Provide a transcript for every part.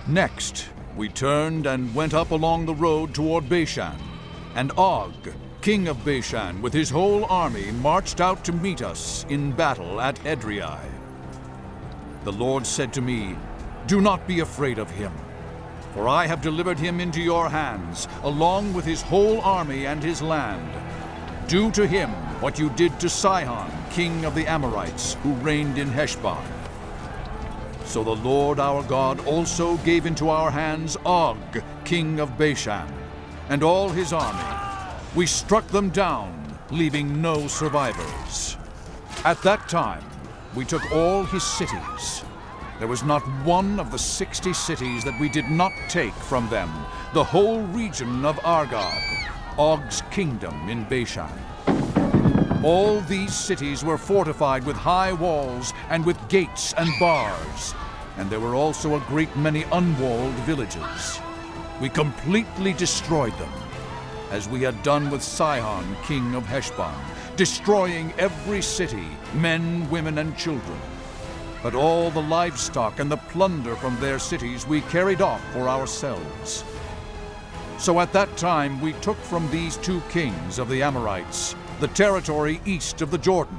Next, we turned and went up along the road toward Bashan, and Og, king of Bashan, with his whole army, marched out to meet us in battle at Edrei. The Lord said to me, "Do not be afraid of him, for I have delivered him into your hands, along with his whole army and his land. Do to him what you did to Sihon, king of the Amorites, who reigned in Heshbon." So the Lord our God also gave into our hands Og, king of Bashan, and all his army. We struck them down, leaving no survivors. At that time, we took all his cities. There was not one of the 60 cities that we did not take from them, the whole region of Argob, Og's kingdom in Bashan. All these cities were fortified with high walls and with gates and bars, and there were also a great many unwalled villages. We completely destroyed them, as we had done with Sihon, king of Heshbon, destroying every city, men, women, and children. But all the livestock and the plunder from their cities we carried off for ourselves. So at that time we took from these two kings of the Amorites the territory east of the Jordan,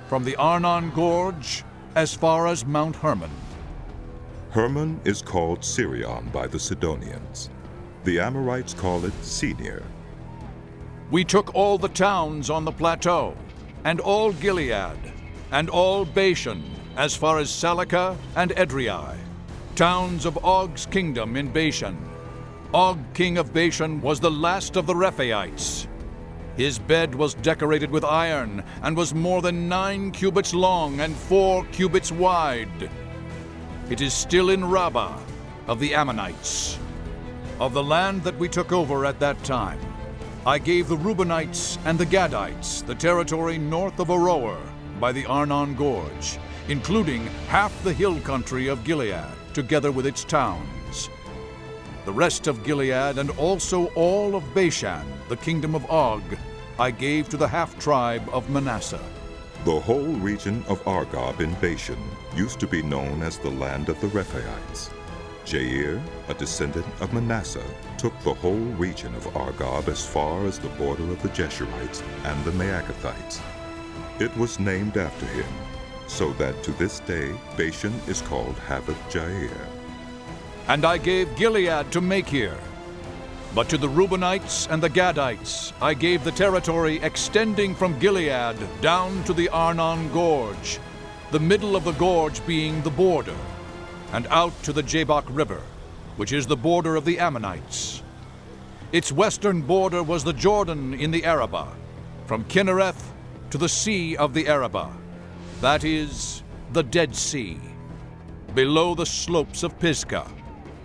from the Arnon Gorge as far as Mount Hermon. Hermon is called Sirion by the Sidonians. The Amorites call it Senir. We took all the towns on the plateau, and all Gilead, and all Bashan, as far as Salakah and Edrei, towns of Og's kingdom in Bashan. Og, king of Bashan, was the last of the Rephaites. His bed was decorated with iron, and was more than 9 cubits long and 4 cubits wide. It is still in Rabbah of the Ammonites. Of the land that we took over at that time, I gave the Reubenites and the Gadites the territory north of Aroer by the Arnon Gorge, including half the hill country of Gilead, together with its towns. The rest of Gilead and also all of Bashan, the kingdom of Og, I gave to the half-tribe of Manasseh. The whole region of Argob in Bashan used to be known as the land of the Rephaites. Jair, a descendant of Manasseh, took the whole region of Argob as far as the border of the Jeshurites and the Maacathites. It was named after him, so that to this day Bashan is called Havoth Jair. And I gave Gilead to Machir. But to the Reubenites and the Gadites I gave the territory extending from Gilead down to the Arnon Gorge, the middle of the gorge being the border, and out to the Jabbok River, which is the border of the Ammonites. Its western border was the Jordan in the Arabah, from Kinnereth to the Sea of the Arabah, that is, the Dead Sea, below the slopes of Pisgah.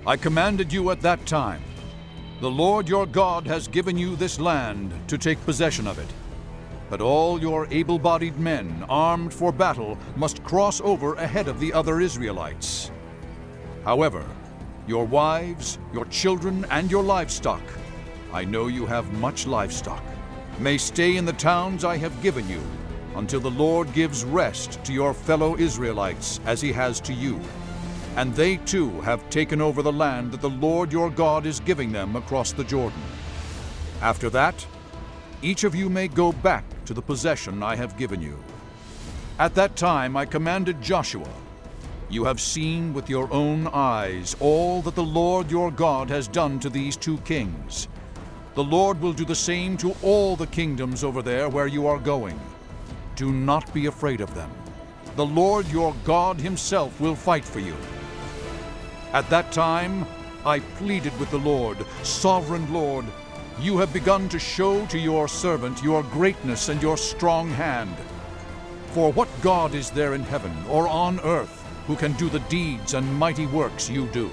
I commanded you at that time, "The Lord your God has given you this land to take possession of it. But all your able-bodied men, armed for battle, must cross over ahead of the other Israelites. However, your wives, your children, and your livestock, I know you have much livestock, may stay in the towns I have given you, until the Lord gives rest to your fellow Israelites as he has to you. And they too have taken over the land that the Lord your God is giving them across the Jordan. After that, each of you may go back to the possession I have given you." At that time I commanded Joshua, "You have seen with your own eyes all that the Lord your God has done to these two kings. The Lord will do the same to all the kingdoms over there where you are going. Do not be afraid of them. The Lord your God himself will fight for you." At that time, I pleaded with the Lord, "Sovereign Lord, you have begun to show to your servant your greatness and your strong hand. For what God is there in heaven or on earth who can do the deeds and mighty works you do?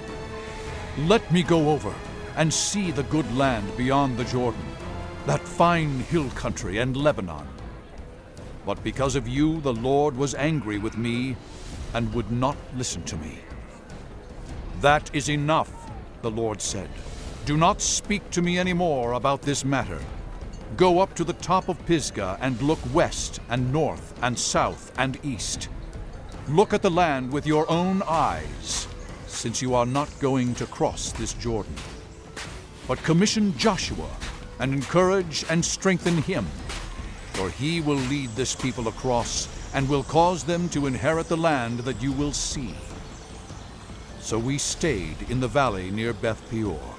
Let me go over and see the good land beyond the Jordan, that fine hill country and Lebanon." But because of you, the Lord was angry with me and would not listen to me. "That is enough," the Lord said. "Do not speak to me any more about this matter. Go up to the top of Pisgah and look west and north and south and east. Look at the land with your own eyes. since you are not going to cross this Jordan. But commission Joshua, and encourage and strengthen him, for he will lead this people across, and will cause them to inherit the land that you will see." So we stayed in the valley near Beth Peor.